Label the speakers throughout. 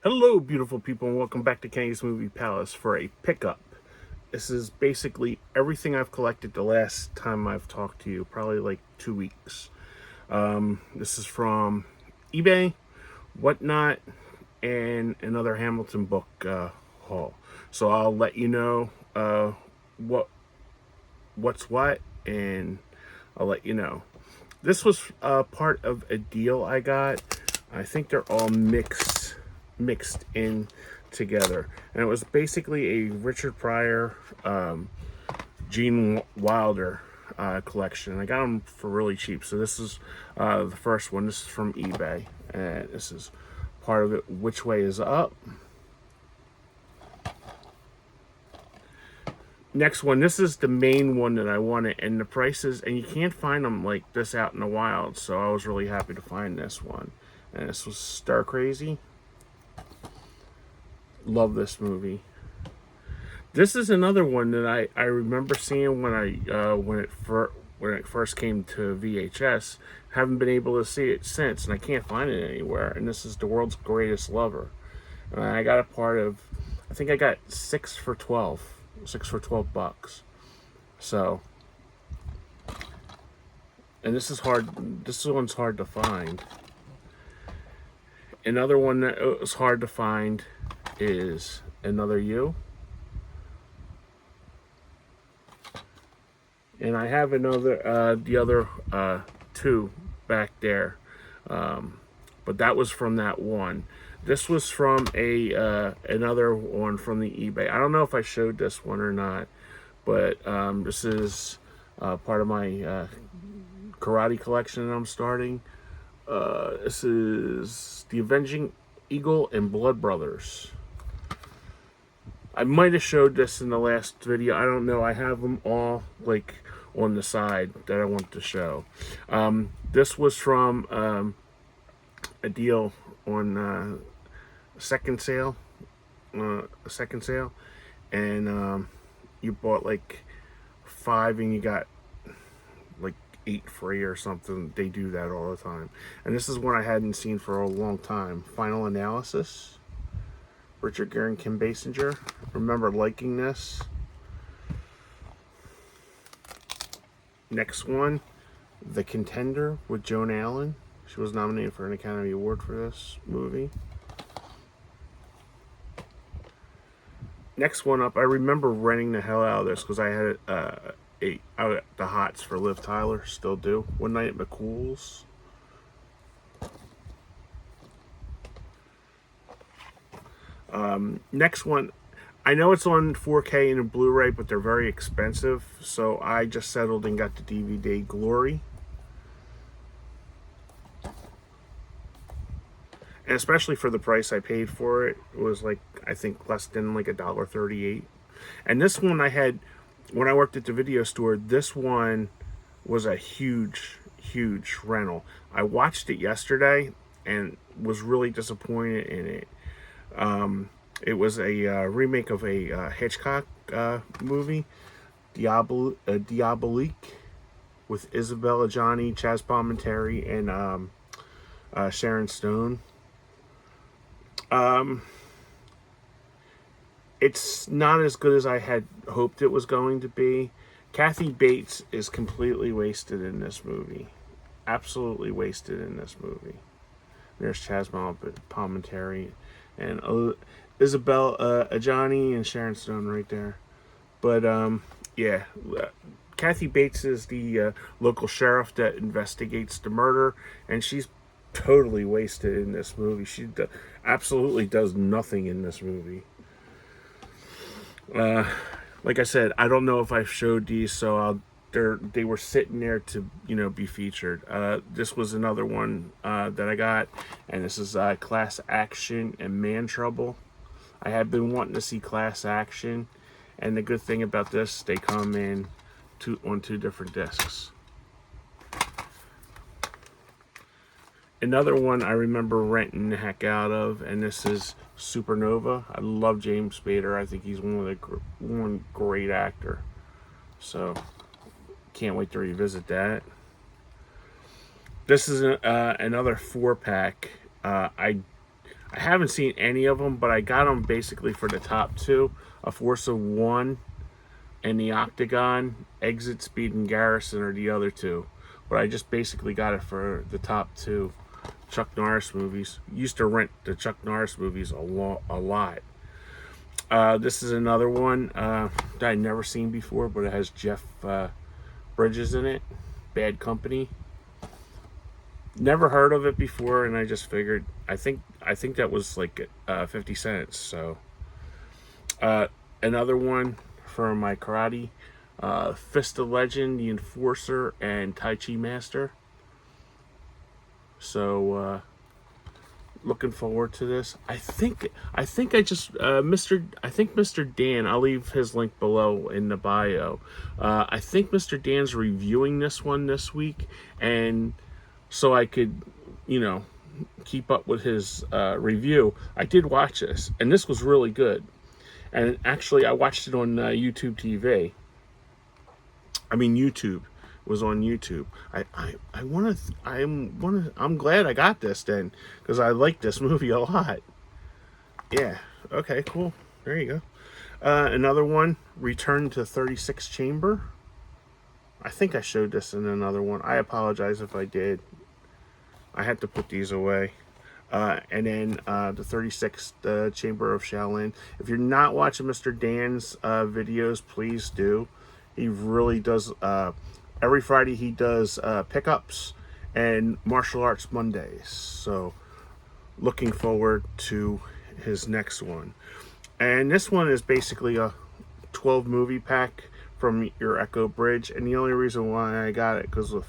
Speaker 1: Hello, beautiful people, and welcome back to Kenny's Movie Palace for a pickup. This is basically everything I've collected the last time I've talked to you, probably like 2 weeks. This is from eBay, Whatnot, and another Hamilton book haul. So I'll let you know what what's what, and I'll let you know. This was part of a deal I got. I think they're all mixed in together, and it was basically a Richard Pryor, Gene Wilder collection. I got them for really cheap. So this is the first one. This is from eBay, and this is part of it. Which Way Is Up? Next one, this is the main one that I wanted, and the prices, and you can't find them like this out in the wild, so I was really happy to find this one. And this was Star Crazy. Love this movie. This is another one that I remember seeing when it first came to VHS. Haven't been able to see it since, and I can't find it anywhere. And this is The World's Greatest Lover. And I got a part of, I think I got 6 for 12 bucks. So, and this is hard. This one's hard to find. Another one that was hard to find is Another You. And I have the other two back there, but that was from that one. This was from another one from the eBay. I don't know if I showed this one or not, but this is part of my karate collection that I'm starting. This is The Avenging Eagle and Blood Brothers. I might have showed this in the last video. I don't know. I have them all like on the side that I want to show. This was from a deal on second sale, and you bought like 5 and you got like 8 free or something. They do that all the time. And this is one I hadn't seen for a long time. Final Analysis. Richard Gere and Kim Basinger. Remember liking this. Next one, The Contender with Joan Allen. She was nominated for an Academy Award for this movie. Next one up, I remember renting the hell out of this because I had the hots for Liv Tyler, still do. One Night at McCool's. Next one, I know it's on 4K and a Blu-ray, but they're very expensive, so I just settled and got the DVD, Glory. And especially for the price I paid for it, it was like, I think less than like $1.38. And this one I had, when I worked at the video store, this one was a huge rental. I watched it yesterday and was really disappointed in it. It was a remake of a Hitchcock movie, Diabolique, with Isabella Johnny, Chaz Palminteri, and Sharon Stone. It's not as good as I had hoped it was going to be. Kathy Bates is completely wasted in this movie. Absolutely wasted in this movie. There's Chaz Palminteri and Isabel Ajani and Sharon Stone right there. But yeah, Kathy Bates is the local sheriff that investigates the murder, and she's totally wasted in this movie. She absolutely does nothing in this movie. Like I said, I don't know if I showed these, so they were sitting there to be featured. This was another one that I got, and this is Class Action and Man Trouble. I have been wanting to see Class Action, and the good thing about this, they come in on 2 different discs. Another one I remember renting the heck out of, and this is Supernova. I love James Spader. I think he's one great actor. So can't wait to revisit that. This is another 4-pack. I I haven't seen any of them, but I got them basically for the top two: A Force of One and The Octagon. Exit, Speed, and Garrison are the other two, but I just basically got it for the top two Chuck Norris movies. Used to rent the Chuck Norris movies a lot. This is another one that I'd never seen before, but it has Jeff Bridges in it. Bad Company. Never heard of it before, and I just figured I think that was like 50 cents. So another one for my karate, Fist of Legend, The Enforcer, and Tai Chi Master. So looking forward to this. I think I just Mr. Dan. I'll leave his link below in the bio. I think Mr. Dan's reviewing this one this week, and so I could, keep up with his review. I did watch this, and this was really good. And actually, I watched it on YouTube TV. I mean, YouTube. It was on YouTube. I'm glad I got this then, because I like this movie a lot. Yeah. Okay. Cool. There you go. Another one, Return to 36 Chamber. I think I showed this in another one. I apologize if I did. I had to put these away. And then the 36th Chamber of Shaolin. If you're not watching Mr. Dan's videos, please do. He really does. Every Friday he does pickups and martial arts Mondays. So looking forward to his next one. And this one is basically a 12 movie pack from your Echo Bridge. And the only reason why I got it because of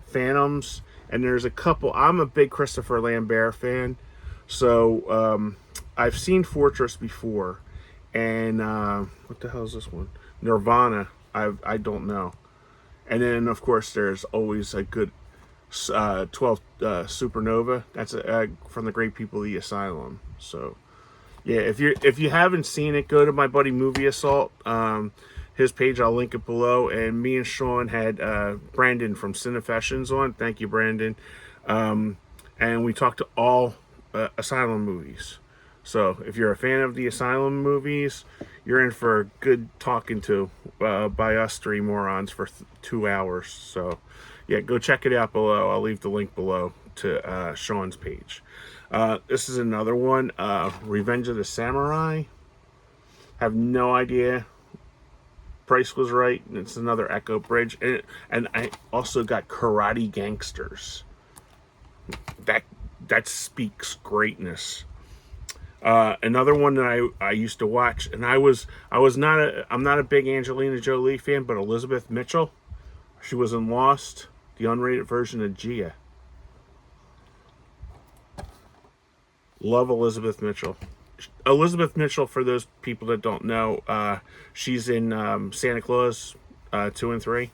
Speaker 1: Phantoms. And there's a couple. I'm a big Christopher Lambert fan, so I've seen Fortress before, and what the hell is this one? Nirvana. I don't know. And then of course there's always a good 12 Supernova. That's from the Great People of the Asylum. So yeah, if you haven't seen it, go to my buddy Movie Assault. His page, I'll link it below. And me and Sean had Brandon from Cinefessions on. Thank you, Brandon. And we talked to all Asylum movies. So if you're a fan of the Asylum movies, you're in for a good talking to by us three morons for 2 hours. So yeah, go check it out below. I'll leave the link below to Sean's page. This is another one, Revenge of the Samurai. Have no idea. Price was right, and it's another Echo Bridge, and I also got Karate Gangsters. That speaks greatness. Another one that I used to watch, and I'm not a big Angelina Jolie fan, but Elizabeth Mitchell, she was in Lost, the unrated version of Gia. Love Elizabeth Mitchell. Elizabeth Mitchell, for those people that don't know, she's in Santa Claus 2 and 3.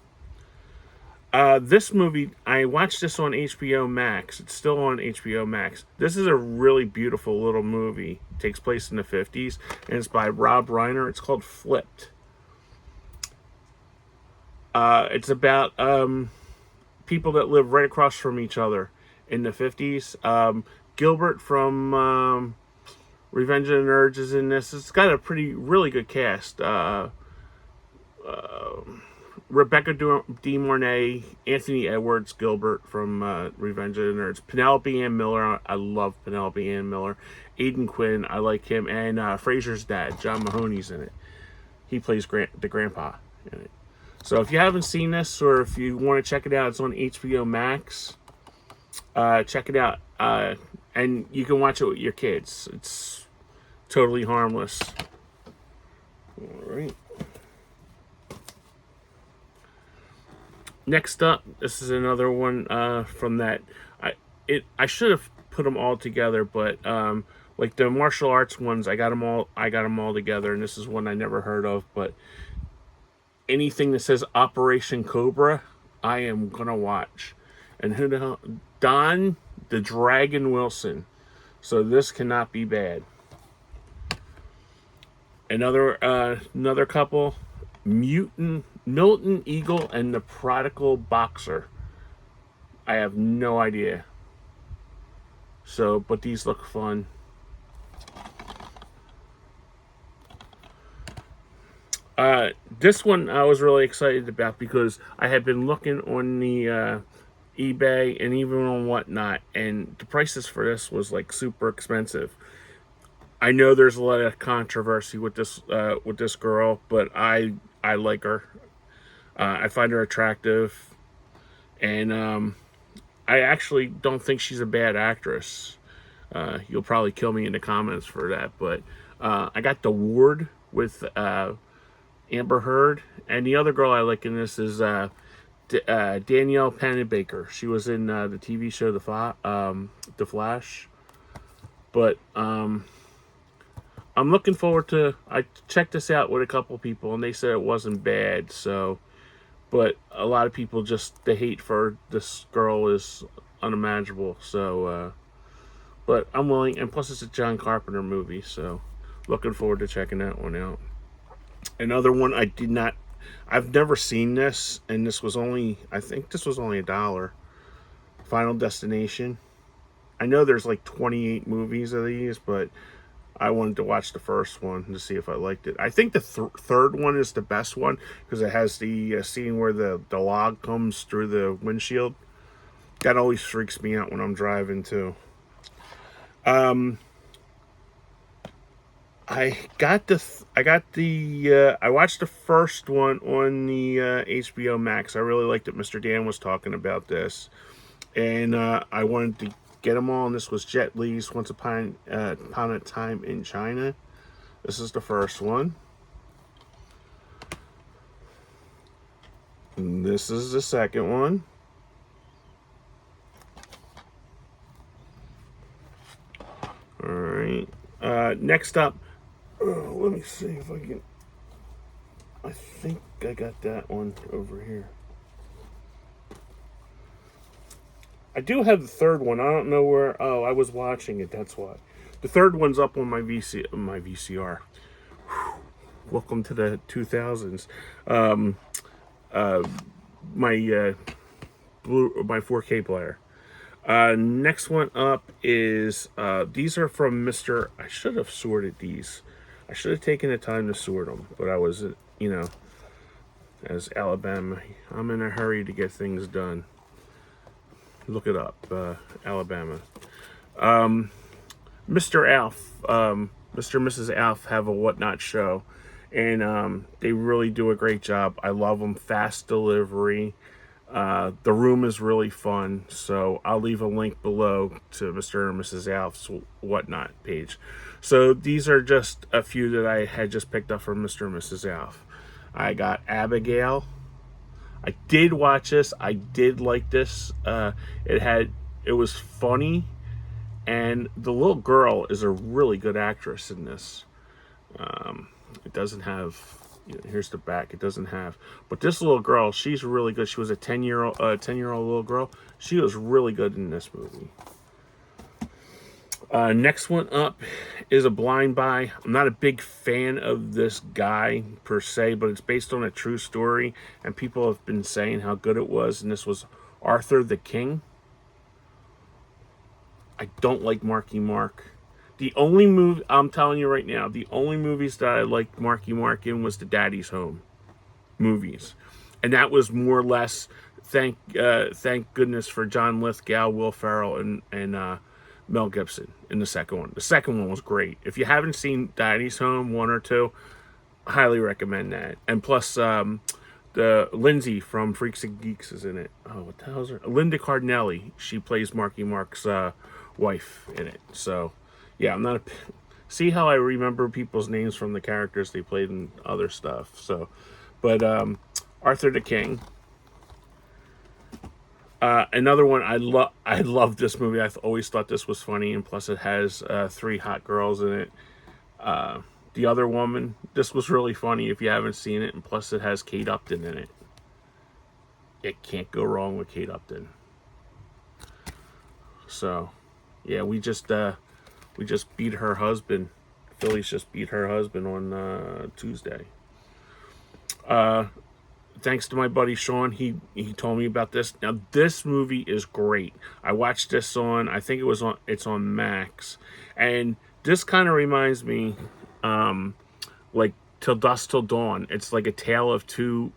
Speaker 1: This movie, I watched this on HBO Max. It's still on HBO Max. This is a really beautiful little movie. It takes place in the 50s, and it's by Rob Reiner. It's called Flipped. It's about people that live right across from each other in the 50s. Gilbert from Revenge of the Nerds is in this. It's got a really good cast. Rebecca De Mornay, Anthony Edwards, Gilbert from Revenge of the Nerds, Penelope Ann Miller. I love Penelope Ann Miller. Aidan Quinn, I like him, and Frasier's dad, John Mahoney's in it. He plays the grandpa in it. So if you haven't seen this, or if you want to check it out, it's on HBO Max. Check it out, and you can watch it with your kids. It's totally harmless. All right. Next up, this is another one from that. I should have put them all together, but like the martial arts ones, I got them all together, and this is one I never heard of. But anything that says Operation Cobra, I am gonna watch. And who the hell? Don the Dragon Wilson. So this cannot be bad. Another couple, Milton Eagle and the Prodigal Boxer. I have no idea. So, but these look fun. This one I was really excited about because I had been looking on the eBay and even on whatnot, and the prices for this was like super expensive. I know there's a lot of controversy with this girl, but I like her. I find her attractive, and I actually don't think she's a bad actress. You'll probably kill me in the comments for that, but I got The Ward with Amber Heard, and the other girl I like in this is Danielle Panabaker. She was in the TV show The Flash. But I'm looking forward to. I checked this out with a couple people, and they said it wasn't bad. So, but a lot of people just the hate for this girl is unimaginable. So, but I'm willing, and plus it's a John Carpenter movie, so looking forward to checking that one out. Another one I did not. I've never seen this, and this was only. I think this was only $1. Final Destination. I know there's like 28 movies of these, but I wanted to watch the first one to see if I liked it. I think the third one is the best one because it has the scene where the log comes through the windshield. That always freaks me out when I'm driving too. I watched the first one on the HBO Max. I really liked it. Mr. Dan was talking about this, and I wanted to get them all. And this was Jet Li's Once Upon a Time in China. This is the first one. And this is the second one. All right. Next up, let me see if I can. I think I got that one over here. I do have the third one. I don't know where. Oh, I was watching it. That's why. The third one's up on my VCR. Whew. Welcome to the 2000s. My my 4K player. Next one up is these are from Mr. I should have sorted these. I should have taken the time to sort them, but I was, as Alabama, I'm in a hurry to get things done. Look it up, Alabama. Mr. Alf, Mr. and Mrs. Alf have a Whatnot show, and they really do a great job. I love them. Fast delivery. The room is really fun, so I'll leave a link below to Mr. and Mrs. Alf's Whatnot page. So these are just a few that I had just picked up from Mr. and Mrs. Alf. I got Abigail. I did watch this. I did like this. It was funny, and the little girl is a really good actress in this. It doesn't have. Here's the back. It doesn't have, but this little girl, she's really good. She was a 10-year-old little girl. She was really good in this movie. Next one up is A Blind Buy. I'm not a big fan of this guy per se, but it's based on a true story, and people have been saying how good it was. And this was Arthur the King. I don't like Marky Mark. The only movie, I'm telling you right now, the only movies that I liked Marky Mark in was the Daddy's Home movies, and that was more or less thank goodness for John Lithgow, Will Ferrell, and Mel Gibson in the second one. The second one was great. If you haven't seen Daddy's Home 1 or 2, highly recommend that. And plus, the Lindsay from Freaks and Geeks is in it. Oh, what the hell's her? Linda Cardinelli. She plays Marky Mark's wife in it. So, yeah, I'm not a. See how I remember people's names from the characters they played in other stuff. So, but Arthur the King. Another one I love this movie. I've always thought this was funny, and plus it has 3 hot girls in it. The Other Woman. This was really funny if you haven't seen it, and plus it has Kate Upton in it. It can't go wrong with Kate Upton. So, yeah, we just beat her husband. Phillies just beat her husband on Tuesday. Thanks to my buddy Sean, he told me about this. Now this movie is great. I watched this on, I think it's on Max, and this kind of reminds me, like Till Dusk Till Dawn. It's like a tale of two.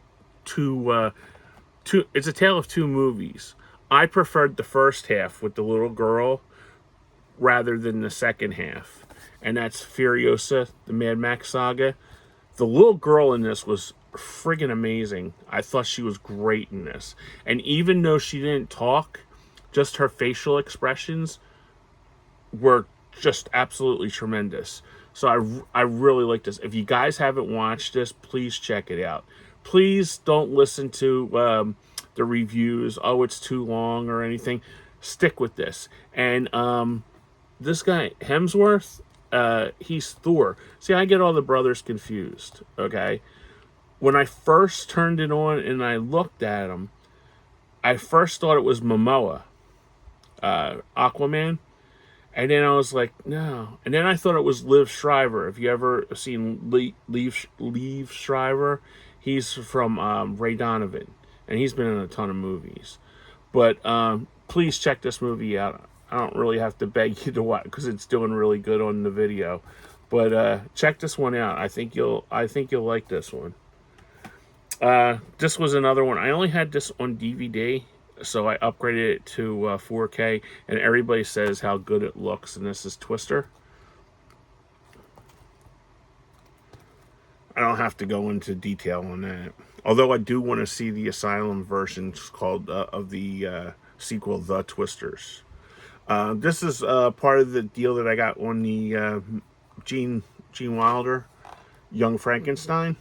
Speaker 1: It's a tale of two movies. I preferred the first half with the little girl rather than the second half, and that's Furiosa, the Mad Max saga. The little girl in this was friggin' amazing. I thought she was great in this, and even though she didn't talk, just her facial expressions were just absolutely tremendous. So I really like this. If you guys haven't watched this, please check it out. Please don't listen to the reviews. Oh, it's too long or anything. Stick with this. And this guy Hemsworth, he's Thor. See, I get all the brothers confused. Okay, when I first turned it on and I looked at him, I first thought it was Momoa, Aquaman. And then I was like, no. And then I thought it was Liv Schreiber. Have you ever seen Liev Schreiber? He's from Ray Donovan, and he's been in a ton of movies. But please check this movie out. I don't really have to beg you to watch because it's doing really good on the video. But check this one out. I think you'll like this one. This was another one. I only had this on DVD. So I upgraded it to 4K, and everybody says how good it looks. And this is Twister. I don't have to go into detail on that. Although I do want to see the Asylum version called of the sequel, The Twisters. This is part of the deal that I got on the Gene Wilder, Young Frankenstein.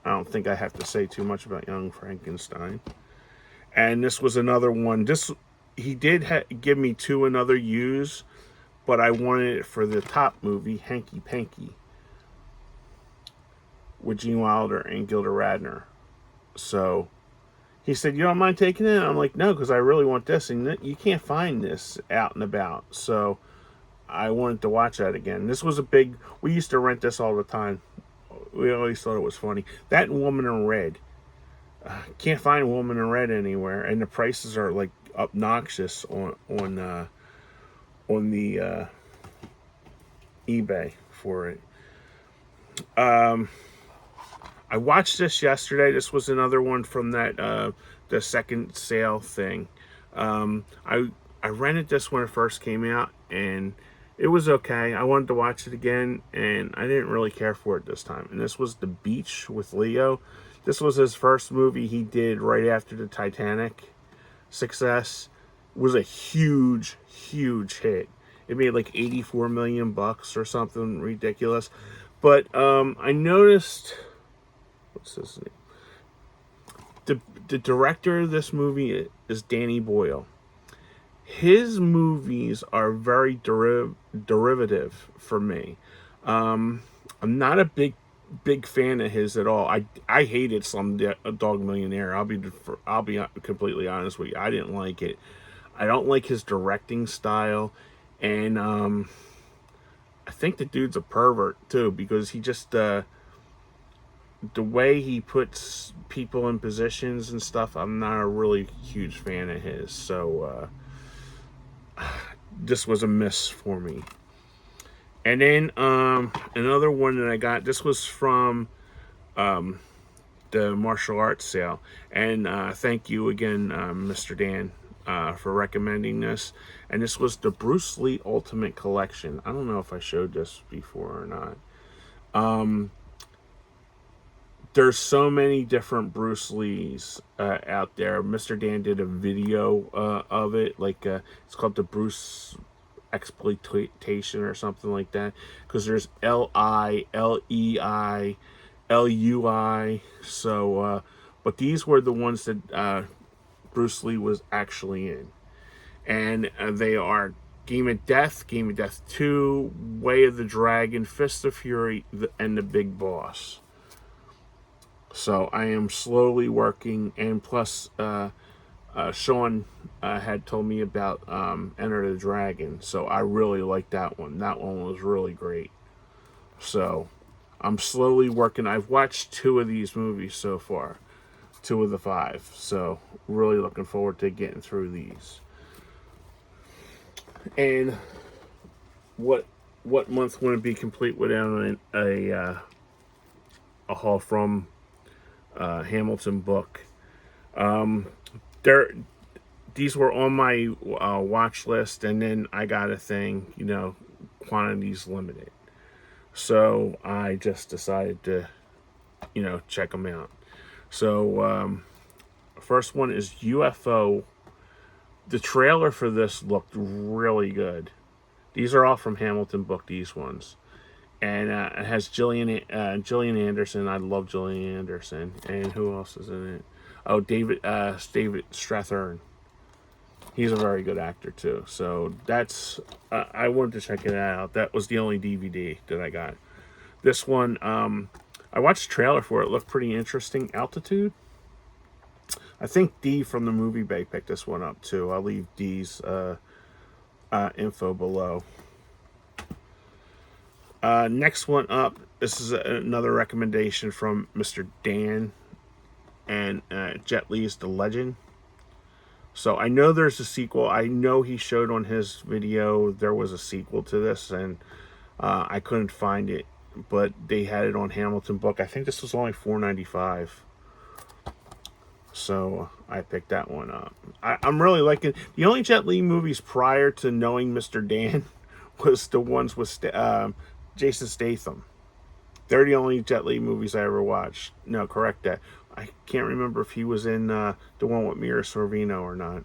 Speaker 1: I don't think I have to say too much about Young Frankenstein. And this was another one. He did give me two another use, but I wanted it for the top movie, Hanky Panky, with Gene Wilder and Gilda Radner. So he said, "You don't mind taking it?" I'm like, "No, because I really want this, and you can't find this out and about." So I wanted to watch that again. This was a big. We used to rent this all the time. We always thought it was funny. That and Woman in Red. Can't find Woman in Red anywhere, and the prices are like obnoxious on the eBay for it. I watched this yesterday. This was another one from that the second sale thing. I rented this when it first came out, and it was okay. I wanted to watch it again, and I didn't really care for it this time. And this was The Beach with Leo. This was his first movie he did right after the Titanic success. It was a huge, huge hit. It made like 84 million bucks or something ridiculous. But I noticed, what's his name? The director of this movie is Danny Boyle. His movies are very derivative for me. I'm not a big fan of his at all. I hated Slumdog Millionaire. I'll be completely honest with you. I didn't like it. I don't like his directing style, and I think the dude's a pervert too, because he just the way he puts people in positions and stuff. I'm not a really huge fan of his. So this was a miss for me. And then another one that I got, this was from the martial arts sale. And thank you again, Mr. Dan, for recommending this. And this was the Bruce Lee Ultimate Collection. I don't know if I showed this before or not. There's so many different Bruce Lees out there. Mr. Dan did a video of it. Like it's called the Bruce Exploitation or something like that, because there's L-I, L-E-I, L-U-I. So but these were the ones that Bruce Lee was actually in, and they are Game of Death 2, Way of the Dragon, Fist of Fury, and The Big Boss. So I am slowly working, and plus Sean had told me about Enter the Dragon, so I really liked that one. That one was really great. So I'm slowly working. I've watched 2 of these movies so far, 2 of the 5. So really looking forward to getting through these. And what month wouldn't be complete without a a haul from Hamilton book. There, these were on my watch list, and then I got a thing, quantities limited. So I just decided to, check them out. So first one is UFO. The trailer for this looked really good. These are all from Hamilton book. These ones, and it has Gillian Anderson. I love Gillian Anderson, and who else is in it? Oh, David Strathairn. He's a very good actor too. So that's I wanted to check it out. That was the only DVD that I got. This one, I watched the trailer for it. It looked pretty interesting. Altitude. I think D from the Movie Bay picked this one up too. I'll leave D's info below. Next one up. This is another recommendation from Mr. Dan and Jet Li's The Legend. So I know there's a sequel. I know he showed on his video there was a sequel to this, and I couldn't find it, but they had it on Hamilton book. I think this was only $4.95. So I picked that one up. I'm really liking the only Jet Li movies prior to knowing Mr. Dan was the ones with Jason Statham. They're the only Jet Li movies I ever watched. No, correct that. I can't remember if he was in the one with Mira Sorvino or not.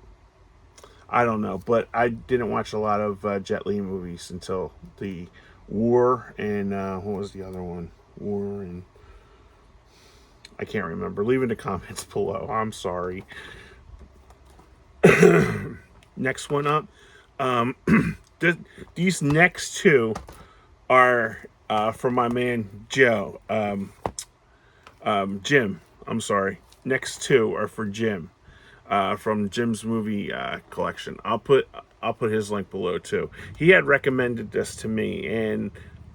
Speaker 1: I don't know, but I didn't watch a lot of Jet Li movies until the War and what was the other one? War and I can't remember. Leave in the comments below. I'm sorry. Next one up. These next two are from my man Joe. Jim. I'm sorry. Next two are for Jim. From Jim's movie collection. I'll put his link below too. He had recommended this to me, and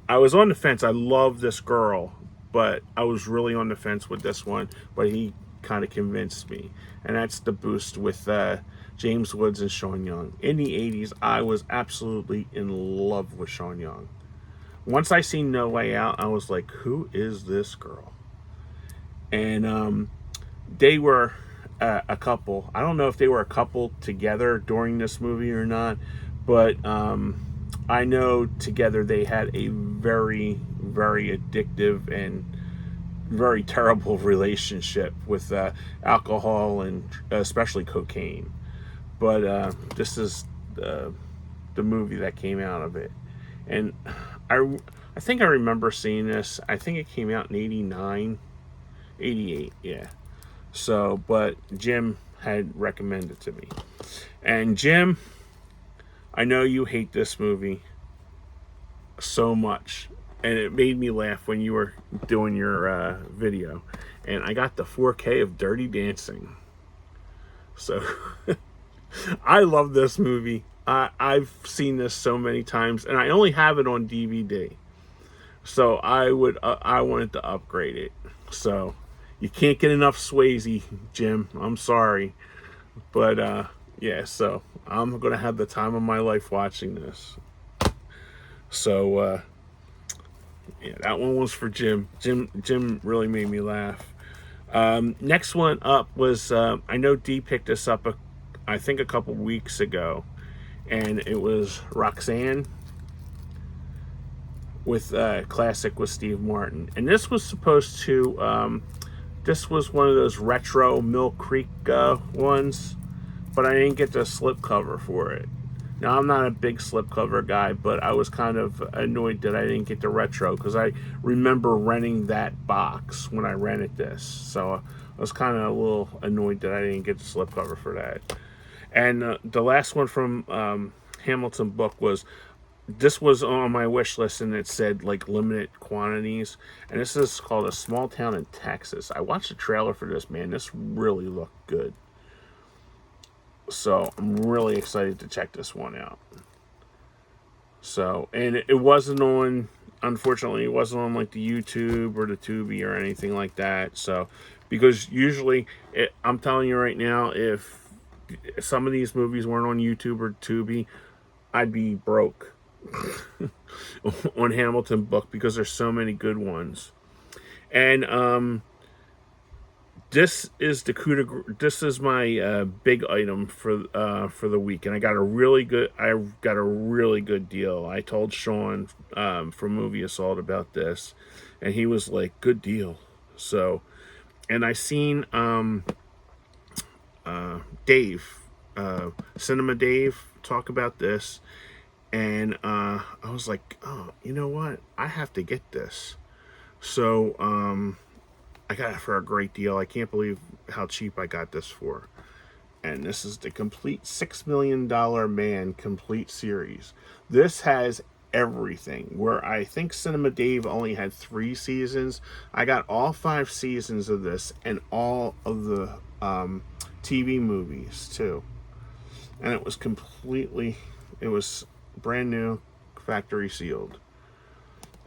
Speaker 1: I was on the fence. I love this girl, but I was really on the fence with this one. But he kind of convinced me, and that's The Boost with James Woods and Sean Young. In the 80s, I was absolutely in love with Sean Young. Once I seen No Way Out, I was like, who is this girl? And they were a couple. I don't know if they were a couple together during this movie or not, but I know together they had a very, very addictive and very terrible relationship with alcohol and especially cocaine. But this is the movie that came out of it. And I think I remember seeing this. I think it came out in 89, 88, yeah. So, but Jim had recommended to me. And Jim, I know you hate this movie so much. And it made me laugh when you were doing your video. And I got the 4K of Dirty Dancing. So, I love this movie. I've seen this so many times. And I only have it on DVD. So, I wanted to upgrade it. So, you can't get enough Swayze, Jim. I'm sorry. But, yeah, so I'm going to have the time of my life watching this. So, yeah, that one was for Jim. Jim really made me laugh. Next one up was, I know Dee picked this up, I think a couple weeks ago. And it was Roxanne with Classic with Steve Martin. And this was supposed to... this was one of those retro Mill Creek ones, but I didn't get the slipcover for it. Now, I'm not a big slipcover guy, but I was kind of annoyed that I didn't get the retro because I remember renting that box when I rented this. So I was kind of a little annoyed that I didn't get the slipcover for that. And the last one from Hamilton book was... This was on my wish list, and it said, like, limited quantities. And this is called A Small Town in Texas. I watched the trailer for this, man. This really looked good. So, I'm really excited to check this one out. So, and it wasn't on... Unfortunately, it wasn't on, like, the YouTube or the Tubi or anything like that. So, because usually... I'm telling you right now, if some of these movies weren't on YouTube or Tubi, I'd be broke. On Hamilton book because there's so many good ones. And this is the coup de this is my big item for the week, and I got a really good deal. I told Sean from Movie Assault about this, and he was like, "Good deal." So, and I seen Dave, Cinema Dave, talk about this, and I was like, "Oh, you know what? I have to get this." So I got it for a great deal. I can't believe how cheap I got this for. And this is the complete $6 Million Man complete series. This has everything. Where I think Cinema Dave only had 3 seasons, I got all 5 seasons of this and all of the TV movies too. And it was brand new, factory sealed,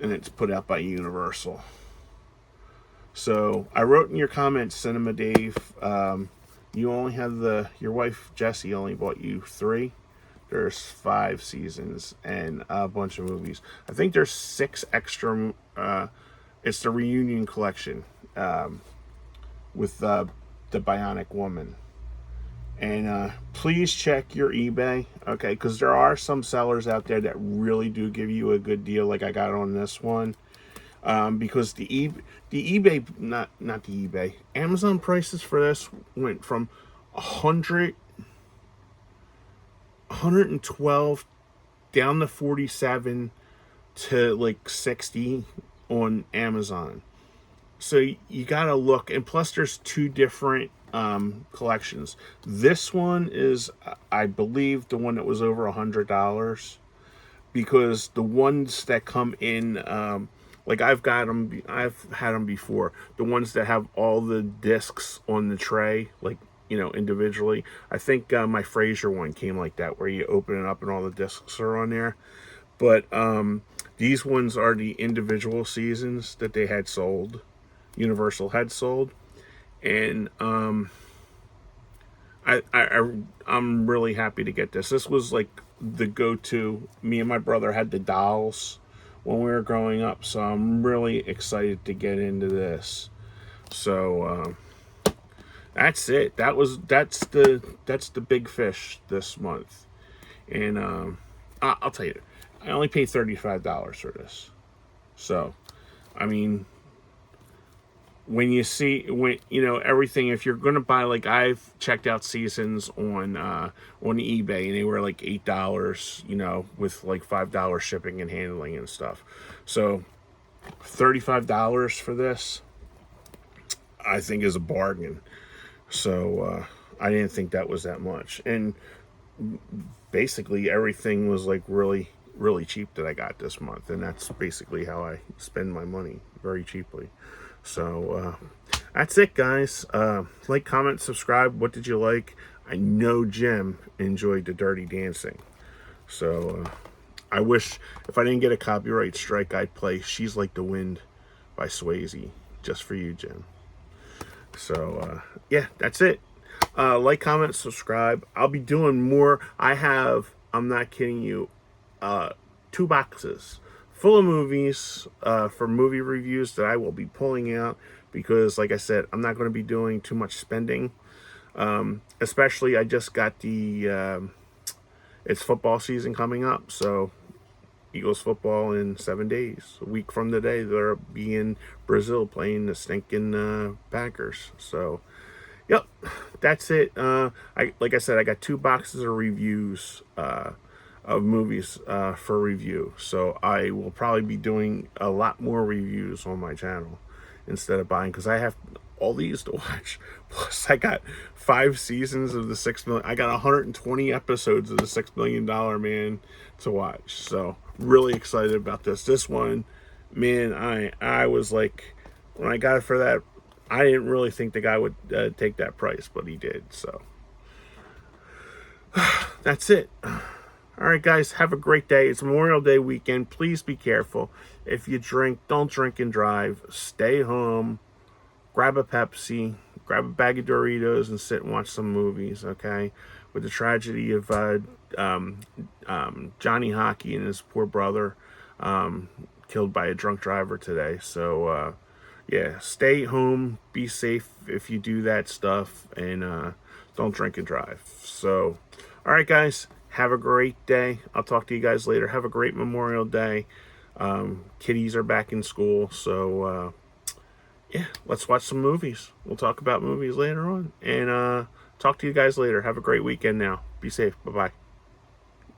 Speaker 1: and it's put out by Universal. So I wrote in your comments, Cinema Dave, you only have your wife Jessie only bought you 3. There's 5 seasons and a bunch of movies. I think there's 6 extra. It's the reunion collection with the Bionic Woman. And please check your eBay, okay? Because there are some sellers out there that really do give you a good deal, like I got on this one. Because the eBay, not the eBay, Amazon prices for this went from 112 down to 47 to like 60 on Amazon. So you gotta look, and plus there's 2 different collections. This one is, I believe, the one that was over $100, because the ones that come in, like I've had them before. The ones that have all the discs on the tray, like, individually. I think my Frasier one came like that, where you open it up and all the discs are on there. But these ones are the individual seasons that they had sold. Universal had sold, and I'm really happy to get this. This was like the go-to. Me and my brother had the dolls when we were growing up, so I'm really excited to get into this. So that's it. That's the big fish this month, and I'll tell you, I only paid $35 for this. So, I mean, when everything, if you're gonna buy, like, I've checked out seasons on eBay, and they were like $8, with like $5 shipping and handling and stuff. So $35 for this, I think, is a bargain. So I didn't think that was that much, and basically everything was like really really cheap that I got this month, and that's basically how I spend my money, very cheaply. So that's it, guys. Like, comment, subscribe. What did you like? I know Jim enjoyed the Dirty Dancing. So I wish, if I didn't get a copyright strike, I'd play She's Like the Wind by Swayze just for you, Jim. So yeah, that's it. Like, comment, subscribe. I'll be doing more. I'm not kidding you, 2 boxes full of movies for movie reviews that I will be pulling out, because, like I said, I'm not going to be doing too much spending. Especially, I just got it's football season coming up, so Eagles football in 7 days. A week from today, they'll be in Brazil playing the stinking Packers. So, yep, that's it. Like I said, I got 2 boxes of reviews of movies for review. So I will probably be doing a lot more reviews on my channel instead of buying, because I have all these to watch. Plus, I got 5 seasons of the 6 million. I got 120 episodes of the $6 Million Man to watch. So really excited about this. This one, man, I was like, when I got it for that, I didn't really think the guy would take that price, but he did. So that's it. All right, guys, have a great day. It's Memorial Day weekend. Please be careful. If you drink, don't drink and drive. Stay home. Grab a Pepsi. Grab a bag of Doritos and sit and watch some movies, okay? With the tragedy of Johnny Hockey and his poor brother killed by a drunk driver today. So, yeah, stay home, be safe if you do that stuff, and don't drink and drive. So, all right, guys, have a great day. I'll talk to you guys later. Have a great Memorial Day. Kiddies are back in school, so yeah, let's watch some movies. We'll talk about movies later on, and talk to you guys later. Have a great weekend now. Be safe. Bye bye.